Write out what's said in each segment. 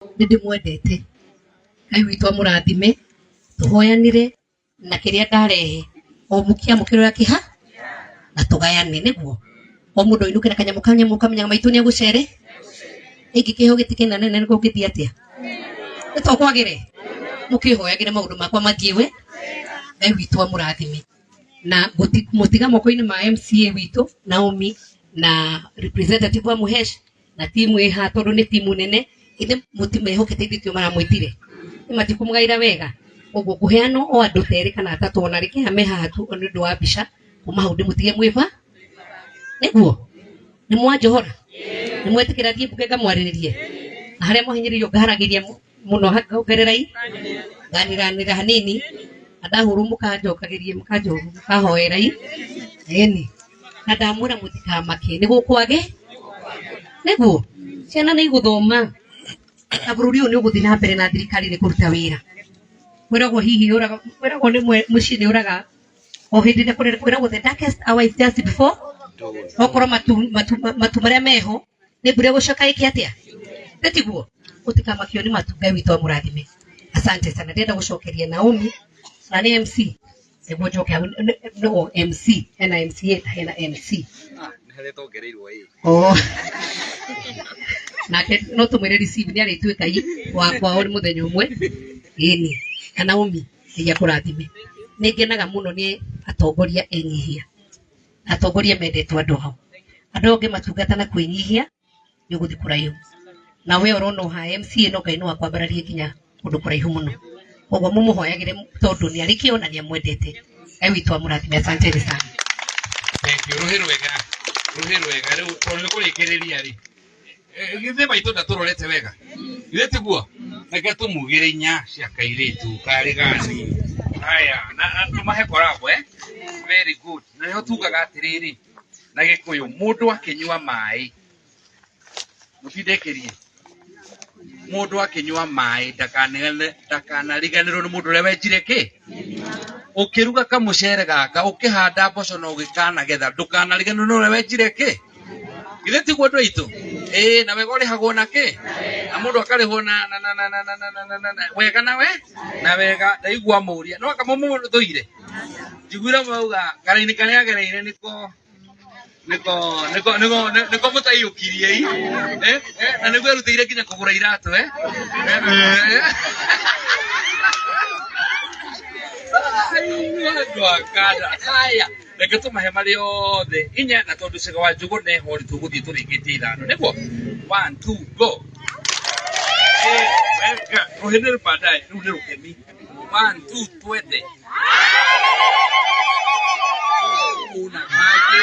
ndimwendete Ngai witũ amũrathime tuhoyanire na kĩrĩa ndarehe o mũkĩamũkĩrora kĩha na tũgayane nĩguo o mũndũ ainũkĩra kanyamũ kanyamũ kamenya maitũ nĩ agũcere ĩngĩ kĩho gĩtikĩna nene nĩguo gĩthiĩ atĩa nĩtũkwagĩre mũkĩhoyagĩre maũndũ makwa mathiĩ Ngai witũ amũrathime na mũtiga moko-inĩ ma MCA witũ Naomi na representative wa Muhesh na timu ĩha tondũ nĩ timu nene ithe mũtimehokete ithitio maramwĩtire nĩmatikũmũgaĩra wega ũguo kũheanwo o andũ terĩ kana atatũ ona rĩngĩ ame haha tu nĩ ũndũ wa mbica kuma hau ndĩmũtige mwĩba nĩguo nĩmwanjohora nĩmwetĩkĩra thiĩ mbuge ngamwarĩrĩrie na harĩa mwahinyĩrĩirio ngaharagĩria mũno ngongererai nganiranĩra hanini na ndahũrwo mũkahoerai ĩni na ndamwĩra mũtikamake nĩgũkwage nĩguo ciana nĩ igũthoma na bũrũri ũyũ nĩ ũgũthiĩ na mbere na thirikari nĩ kũruta wĩra kwĩragwo hihi kwĩragwo nĩ mũciĩ nĩ ũraga o hĩndĩ ĩrĩa kwĩragwo the darkest hour is just before okorwo matu marĩa meho nĩ mbura gũcoka ĩkĩ atĩa tiguo mũtikamakio nĩ matu Ngai witũ amũrathime asante sana ndĩrenda gũcokeria Naomi na nĩ MC nĩguo njoke no MC hena MCA na hena MC nake no tũmwĩre receive nĩ arĩtuĩka wakwa o mũthenya ũmwe ĩni na Naomi Ngai akũrathime nĩ ngenaga mũno nĩ atongoria enyihia atongoria mendetwo andũ hau andũ angĩ matungata na kwĩnyihia nĩ ũgũthiĩ kũraihu na we ũrona ha MCA no Ngai no akwambararie nginya kũndũ kũraihu mũno koguo mũmũhoyagĩre tondũ nĩ arĩ kĩo na nĩ amwendete Ngai witũ amũrathime asante sana thank you rũhĩ rwega rĩu tondũ nĩ kũrĩkĩrĩria rĩ githĩ maitũ ndatũrorete wega githĩ tiguo reke tũmugĩre inya cia kairĩtu karĩ gani haya na tũmahe korabo very good na nĩho tugaga atĩrĩrĩ na Gĩkũyũ mũndũ akĩnyua maĩ mũtindekerie mũndũ akĩnyua maĩ ndakanariganĩrwo nĩ mũndũ ũrĩa wenjire kĩ ũkĩruga kamũcere gaka ũkĩhanda mboco na ũgĩkanagetha ndũkanariganĩrwo nĩ ũrĩa wenjire kĩ githĩ tiguo andũ aitũ na wega ũrĩhagwo na kĩ na mũndũ akarĩhwo na wega na wega ndaigua mũria no akamũthũire njiguire mauga karaini karĩa agereire nĩko mũtaiyũkirie na nĩguo erutĩire nginya kũgũra iratũ andũ akada haya reke tũmahe marĩ othe inya na tondũ Cega wa Njũgũ neho rĩ tũgũthiĩ tũrĩkĩtie ithano nĩguo 1 2 go wega rũhĩ nĩ rũbandae rũu nĩ rũkemi 1 2 twende una maji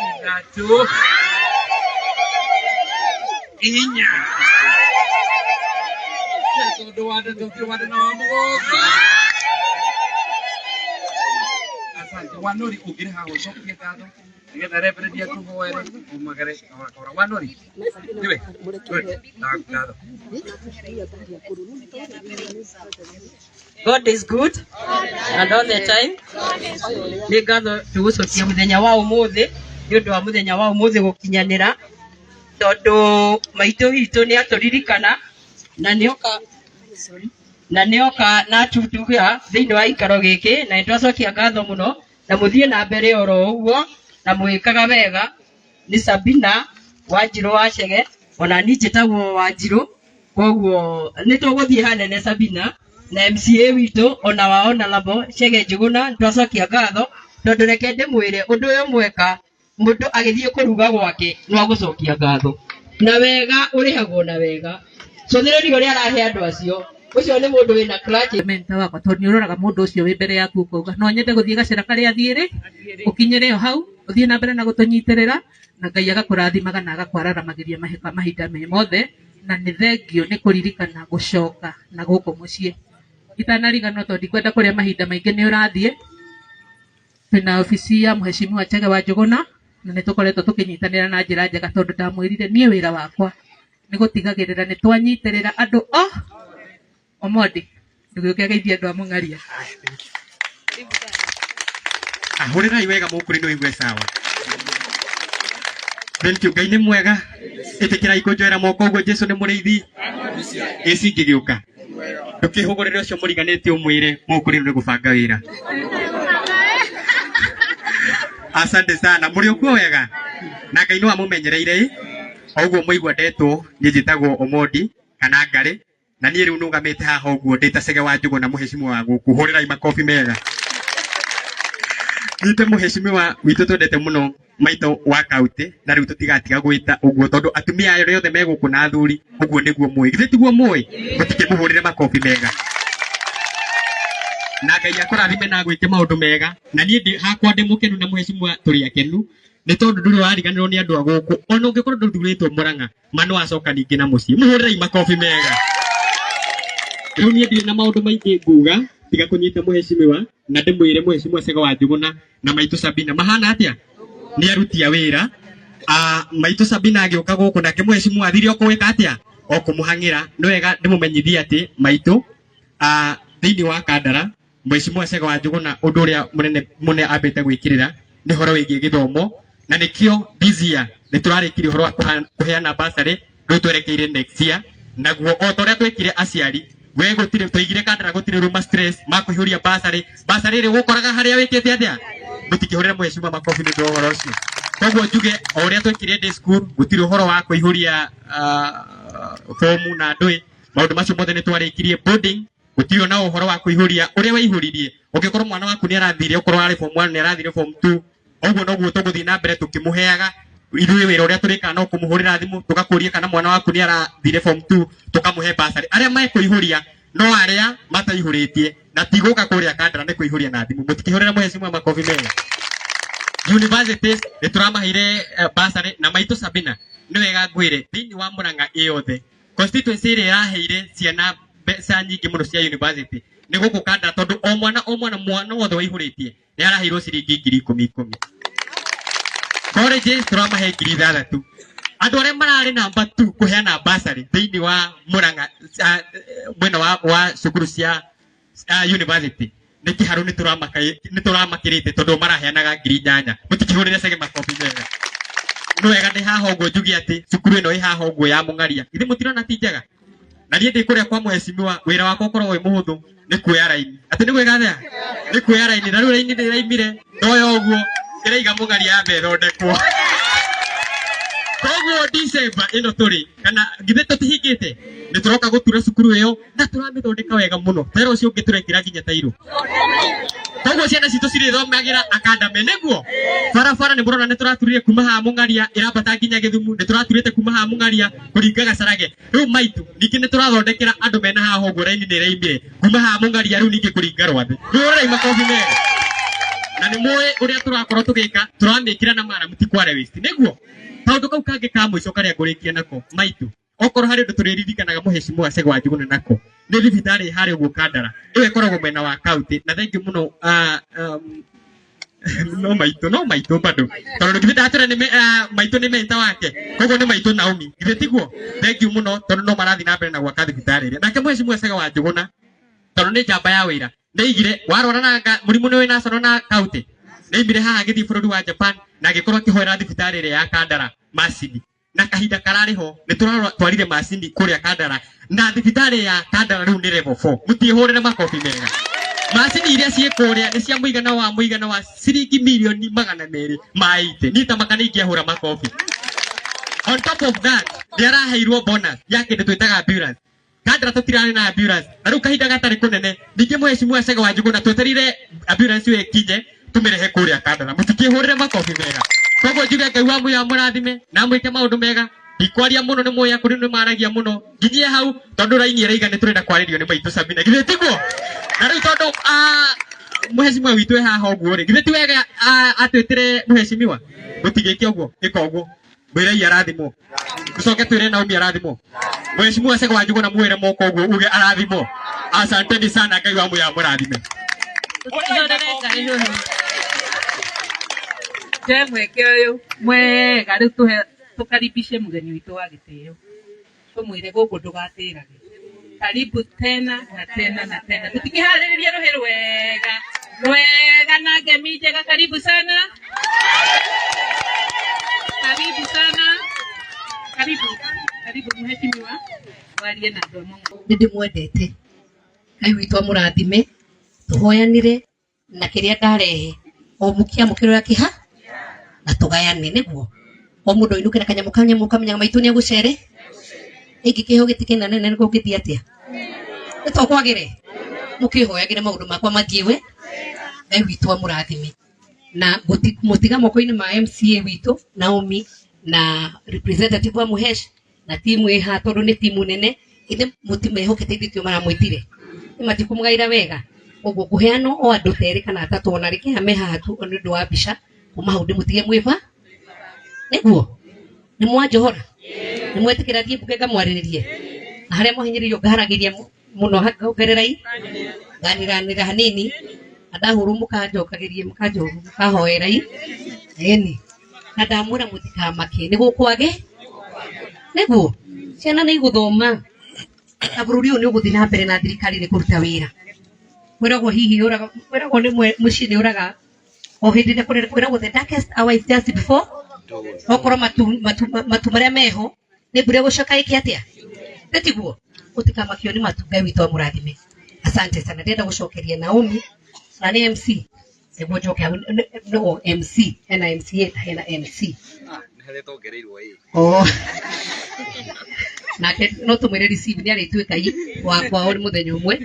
ithatũ inya tondũ wanda na wa mũgongo asante Wanori ũngĩrĩ haha ũcokie ngatho nĩgetha reverendi atũhoere umagare kahora Wanori niwe ngatho God is good and all the time. Nĩ ngatho tũgũcokia mũthenya wa ũmũthĩ nĩ ũndũ wa mũthenya wa ũmũthĩ gũkinyanĩra tondũ maitũ witũ nĩ atũririkana na nĩoka na atutuga thĩinĩ wa ikaro gĩkĩ na nĩtwacokia ngatho mũno na mũthiĩ na mbere oro ũguo na mwĩkaga wega nĩ Sabina Wanjirũ wa Chege ona niĩ njĩtagwo Wanjirũ koguo nĩtũgũthiĩ hanene Sabina na MCA witũ ona wa Honorable Chege Njuguna nĩtwacokia ngatho tondũ reke ndĩmwĩre ũndũ ũyũ mweka mũndũ agĩthiĩ kũruga gwake no agũcokia ngatho na wega ũrĩhagwo na wega cũthĩrĩria ũrĩa arahe andũ acio ũcio nĩ mũndũ wĩna clutch menta wakwa tondũ nĩ ũroraga mũndũ ũcio wĩ mbere yaku ũkauga no nyende gũthiĩ gacĩra karĩa athiĩ ũkinyĩre o hau ũthiĩ na mbere na gũtũnyitĩrĩra na Ngai agakũrathimaga na agakwararamagiria mahinda me mothe na nĩ thengio nĩ kũririkana gũcoka na gũkũ mũciĩ itanariganwo tondũ ndikwenda kũrĩa mahinda maingĩ nĩ ũrathiĩ twĩna obici ya Mheshimiwa Chege wa Njũgũna na nĩ tũkoretwo tũkĩnyitanĩra na njĩra njega tondũ ndamwĩrire niĩ wĩra wakwa nĩ gũtigagĩrĩra nĩ twanyitĩrĩra andũ Omondi ndũgĩũke geithia andũ a Mũng'aria hũrĩrai wega mũkũrĩ nĩ ũigue sawa Thank you. Ngai nĩ mwega. Ĩtĩkĩrai kũnjoera moko ũguo Jesũ nĩ mũrĩithi. Ĩci ngĩgĩũka. Ndũkĩhũgũrĩre ũcio mũriganĩtie ũmwĩre mũkũrĩ nĩ gũbanga wĩra. Asante sana. Mũrĩ ũkuo wega. Na Ngai no amũmenyereire. Ũguo mũigua ndetwo niĩ njĩtagwo Omondi kana Ngarĩ. Na niĩ rĩu nũgamĩte haha ũguo ndĩta Cege wa Njũgũ na mũhecimu wa gũkũ. Hũrĩrai makobi mega. Nite mũhecimiwa witũ twendete mũno maitũ wa kaunti na rĩu tũtigatiga gwĩta ũguo tondũ atumia ayo othe megũkũ na athuri ũguo nĩguo mũĩ. Githĩ tiguo mũĩ? Mũtikĩmũhũrĩre makobi mega. Na Ngai akũrathime na gwĩke maũndũ mega. Na niĩ hakwa ndĩ mũkenu na mũhecimiwa tũrĩ akenu. Nĩ tondũ ndũrĩ wariganĩrwo nĩ andũ a gũkũ. Ona ũngĩkorwo ndũthurĩtwo Mũrang'a, ma no acoka ningĩ na mũciĩ. Mũhũrĩrei makobi mega. Rĩu niĩ ndirĩ na maũndũ maingĩ nguga tiga kũnyita mũhecimiwa na ndĩmwĩre mũhecimiwa Cege wa Njũgũ na maitũ Sabina mahana atĩa? Nĩ aruti a wĩra. Maitũ Sabina agĩũka gũkũ nake mũhecimiwa athire okũwĩka atĩa? Okũmũhang'ĩra. Nĩ wega ndĩmũmenyithie atĩ maitũ thĩinĩ wa Kandara mũhecimiwa Cege wa Njũgũ na ũndũ ũrĩa mũnene ambĩte gwĩkĩrĩra nĩ ũhoro wĩgiĩ gĩthomo na nĩkĩo this year nĩ tũrarĩkirie ũhoro wa kũheana basarĩ rĩu twerekeire next year. Naguo o ta ũrĩa twekire aciari we gũtirĩ tũigire Kandara gũtirĩ ruma stress ma kũihũria basarĩ ĩrĩ gũkoraga harĩa wĩkĩte atĩa? Mũtikĩhũrĩre mũhecimiwa makobi nĩ ũndũ wa ũhoro ũcio. Koguo njuge o ũrĩa twekire day school gũtirĩ ũhoro wa kũihũria fomu na ndũĩ. Maũndũ macio mothe nĩ twarĩkirie boarding. Gũtirĩ na ũhoro wa kũihũria ũrĩa waihũririe. Ũngĩkorwo mwana waku nĩ arathire okorwo arĩ form 1 nĩ arathire form 2 ũguo noguo tũgũthiĩ na mbere tũkĩmũheaga ithuĩ wĩra ũrĩa tũrĩkaga no kũmũhũrĩra thimũ tũgakũria kana mwana waku nĩ arathire form 2 tũkamũhe basarĩ. Arĩa mekũihũria no arĩa mataihũrĩtie na tigũka kũrĩa Kandara nĩ kũihũria na thimũ. Mũtikĩhũrĩre mũhecimiwa makobi mega. Universities nĩ tũramaheire basarĩ na maitũ Sabina nĩ wega ngwĩre thĩinĩ wa Mũrang'a yothe constituency ĩrĩa ĩraheire ciana mbeca nyingĩ mũno cia university nĩ gũkũ Kandara tondũ mwana wothe waihũrĩtie nĩ araheirwo ciringi 10,000. Colleges tũramahe 6,000. Andũ arĩa mararĩ namba 2 kũheana basarĩ thĩinĩ wa Mũrang'a mwena wa cukuru cia university nĩ kĩharu nĩ tũramakĩrĩte tondũ maraheanaga 8,000. Mũtikĩhũrĩre Cege makobi mega. Nĩ wega ndĩ haha ũguo njuge atĩ cukuru ĩno ĩ haha ũguo ya Mũng'aria githĩ mũtirona ti njega? Na niĩ ndĩ kũrĩa kwa mũhecimiwa wĩra wakwa ũkoragwo wĩ mũhũthũ nĩ kuoya raini. Atĩ nĩ gwĩka atĩa? Nĩ kuoya raini na rĩu raini ndĩraimire ndoya ũguo ĩraiga Mũng'aria yambe ĩthondekwo. Koguo December ĩno tũrĩ kana githĩ tũtihingĩte nĩ tũroka gũtura cukuru ĩyo na tũramĩthondeka wega mũno. Tera ũcio ũngĩ tũrekĩra nginya tairũ. Koguo ciana citũ cirĩthomagĩra Academy nĩguo. Barabara nĩ mũrona nĩ tũraturire kuma haha Mũng'aria ĩrambata nginya Gĩthumu nĩ tũraturĩte kuma haha Mũng'aria kũringa Gacarage. Rĩu maitũ ningĩ nĩ tũrathondekera andũ mena haha ũguo raini nĩ ĩraimire kuma haha Mũng'aria rĩu ningĩ kũringa Rwathe. Rũrĩrĩ makobi mega. Na nĩ mũĩ ũrĩa tũrakorwo tũgĩka tũramĩkĩra na mara mũtikware waste nĩguo. Kaũndũ kau kangĩ ka mũico karĩa ngũrĩkia nako maitũ okorwo harĩ ũndũ tũrĩririkanaga mũhecimiwa Cege wa Njũgũ nako nĩ thibitarĩ harĩ ũguo Kandara ĩyo ĩkoragwo mwena wa kaunti na thengiũ mũno no maitũ bado tondũ githĩ ndatũra nĩ maitũ nĩ meta wake koguo nĩ maitũ Naomi githĩ tiguo. Thengiũ mũno tondũ no marathiĩ na mbere na gwaka thibitarĩ ĩrĩa nake mũhecimiwa Cege wa Njũgũ tondũ nĩ njamba ya wĩra nĩaigire warwara na mũrimũ nĩ wĩnaconwo na kaunti nĩaimire haha agĩthiĩ bũrũri wa Japan na agĩkorwo akĩhoera thibitarĩ ĩrĩa ya Kandara macini na kahinda kararĩ ho nĩ tũratwarire macini kũrĩa Kandara na thibitarĩ ya Kandara rĩu nĩ level 4. Mũtiĩhũrĩre makobi mega. Macini iria ciĩ kũrĩa nĩ cia mũigana wa ciringi mirioni 200 ma 80. Niĩ ta makana ingĩahũra makobi. On top of that nĩ araheirwo bonus ya kĩndũ twĩtaga ambulance. Kandara tũtirarĩ na ambulance na rĩu kahinda gatarĩ kũnene ningĩ mũhecimiwa Cege wa Njũgũ na tweterire ambulance ĩyo ĩkinye tũmĩrehe kũrĩa Kandara. Mũtikĩhũrĩre makobi mega. Koguo njuge Ngai wa muoyo mũrathime na mwĩke maũndũ mega. Ndikwaria mũno nĩ mũoya kũrĩ nĩ maragia mũno nginyie hau tondũ raini ĩraiga nĩ tũrenda kwarĩrio nĩ maitũ Sabina githĩ tiguo. Na rĩu tondũ mũhecimiwa witũ ĩ haha ũguo rĩ githĩ ti wega atwĩtĩre mũhecimiwa gũtigĩke ũguo ĩka ũguo mwĩrei arathimwo tũcoke twĩre Naomi arathimwo. Mũhecimiwa Cege wa Njũgũ na mwĩre moko ũguo uge arathimwo. Asanteni sana Ngai wa muoyo mũrathime. Mweke ũyũ mwega rĩu tũkaribishe mũgeni witũ wa gĩtĩo tũmwĩre gũkũ ndũgatĩrage. Karibu tena na tena na tena. Tũtikĩharĩrĩria rũhĩ rwega na ngemi njega. Karibu sana. Karibu sana. Karibu mheshimiwa. Walie na ndomo. Ndimwendete Ngai witũ amũrathime tũhoyanire na kĩrĩa ndarehe o mukia mũkĩrora kĩha na tũgayane nĩguo o mũndũ ainũke na kanyamũ kanyamũ kamenya maitũ nĩ agũcere ĩngĩ kĩho gĩtikĩna nene nĩguo gĩthiĩ atĩa nĩtũkwagĩre mũkĩhoyagĩre maũndũ makwa mathiĩ Ngai witũ amũrathime na mũtiga moko-inĩ ma MCA witũ Naomi na representative wa Muhesh na timu ĩha tondũ nĩ timu nene ithe mũtimehokete ithitio maramwĩtire matikumũgaira wega ũguo kũheanwo o andũ terĩ kana atatũ ona rĩngĩ ame haha tu nĩ ũndũ wa mbica kuma hau ndĩmũtige mwĩba nĩguo nĩ mwanjohora nĩ mwetĩkĩra thiĩ mbuge ngamwarĩrĩrie na harĩa mwahinyĩrĩirio ngaharagĩria mũno ngongererai nganĩranĩra hanini na ndahũrwo mũkahoerai ĩni na ndamwĩra mũtikamake nĩ gũkwage nĩguo ciana nĩ igũthoma na bũrũri ũyũ nĩ ũgũthiĩ na mbere na thirikari nĩ kũruta wĩra kwĩragwo hihi kwĩragwo nĩ mũciĩ nĩ ũraga o hĩndĩ ĩrĩa kwĩragwo the darkest hour is just before okorwo matu marĩa meho nĩ mbura gũcoka ĩkĩ atĩa tiguo mũtikamakio nĩ matu Ngai witũ amũrathime asante sana ndĩrenda gũcokeria Naomi na nĩ MC nĩguo njoke no MC hena MCA na hena MC nake no tũmwĩre receive nĩ arĩtuĩka wakwa o mũthenya ũmwe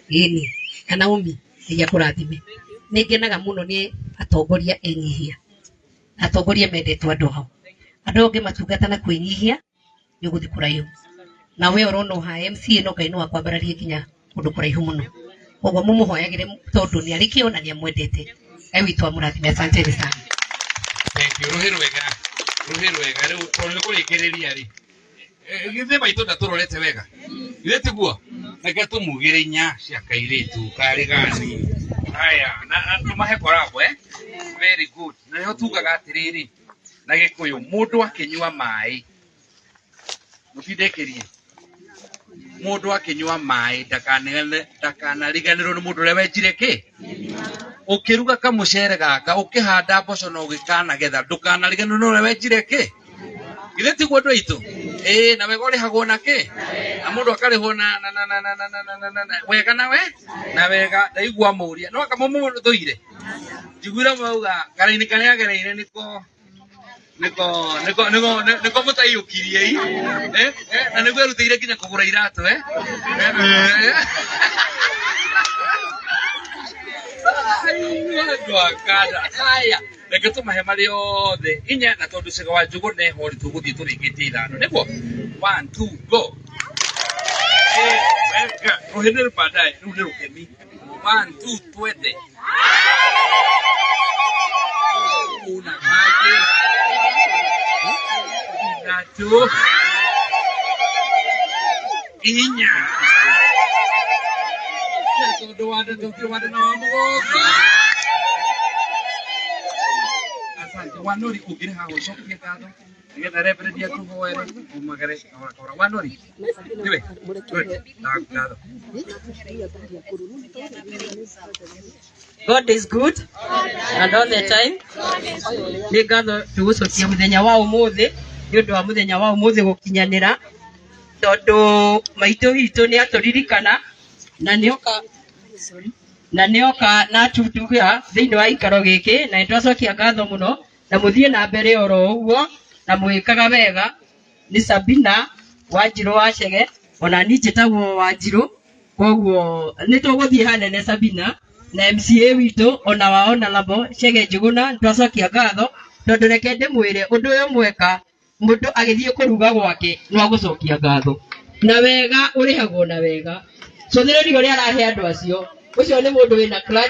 ĩni na Naomi Ngai akũrathime nĩ ngenaga mũno nĩ atongoria enyihia atongoria mendetwo andũ hau andũ angĩ matungata na kwĩnyihia nĩ ũgũthiĩ kũraihu na we ũrona ha MCA no Ngai no akwambararie nginya kũndũ kũraihu mũno ũguo mũmũhoyagĩre tondũ nĩ arĩ kĩo na nĩ amwendete Ngai witũ amũrathime asante sana. Thank you rũhĩ rwega rĩu tondũ nĩ kũrĩkĩrĩria rĩ githĩ maitũ ndatũrorete wega githĩ tiguo reke tũmugĩre inya cia kairĩtu karĩ gani haya na tũmahe korabo very good na nĩho tugaga atĩrĩrĩ na Gĩkũyũ mũndũ akĩnyua maĩ mũtindekerie mũndũ akĩnyua maĩ ndakanariganĩrwo nĩ mũndũ ũrĩa wenjire kĩ ũkĩruga kamũcere gaka ũkĩhanda mboco na ũgĩkanagetha ndũkanariganĩrwo nĩ ũrĩa wenjire kĩ githĩ tiguo andũ aitũ na wega ũrĩhagwo na kĩ na mũndũ akarĩhwo na wega na wega ndaigua mũria no kamũthũire njiguire mauga karaini karĩa agereire nĩko mũtaiyũkirie na nĩguo erutĩire nginya kũgũra iratũ andũ akada haya reke tũmahe marĩ othe inya na tondũ Cega wa Njũgũ neho rĩ tũgũthiĩ tũrĩkĩtie ithano nĩguo 1 2 go wega rũhĩ nĩ baadaye rĩu nĩ rũkemi 1 2 twende una maji ithatũ inya tondũ wanda na wa mũgongo asante Wanori ũngĩrĩ haha ũcokie ngatho nĩgetha reverendi atũhoere umagare kahora Wanori niwe ngatho. God is good and all the time. Nĩ ngatho tũgũcokia mũthenya wa ũmũthĩ nĩ ũndũ wa mũthenya wa ũmũthĩ gũkinyanĩra tondũ maitũ witũ nĩ atũririkana na nĩoka na tutuga thĩinĩ wa ikaro gĩkĩ na nĩtwacokia ngatho mũno na mũthiĩ na mbere oro ũguo na mwĩkaga wega nĩ Sabina Wanjirũ wa Chege ona niĩ njĩtagwo Wanjirũ koguo nĩtũgũthiĩ hanene Sabina na MCA witũ ona wa Honorable Chege Njuguna nĩtwacokia ngatho tondũ reke ndĩmwĩre ũndũ ũyũ mweka mũndũ agĩthiĩ kũruga gwake no agũcokia ngatho na wega ũrĩhagwo na wega so nĩ rĩo ũrĩa arahe andũ acio ũcio nĩ mũndũ wĩna clutch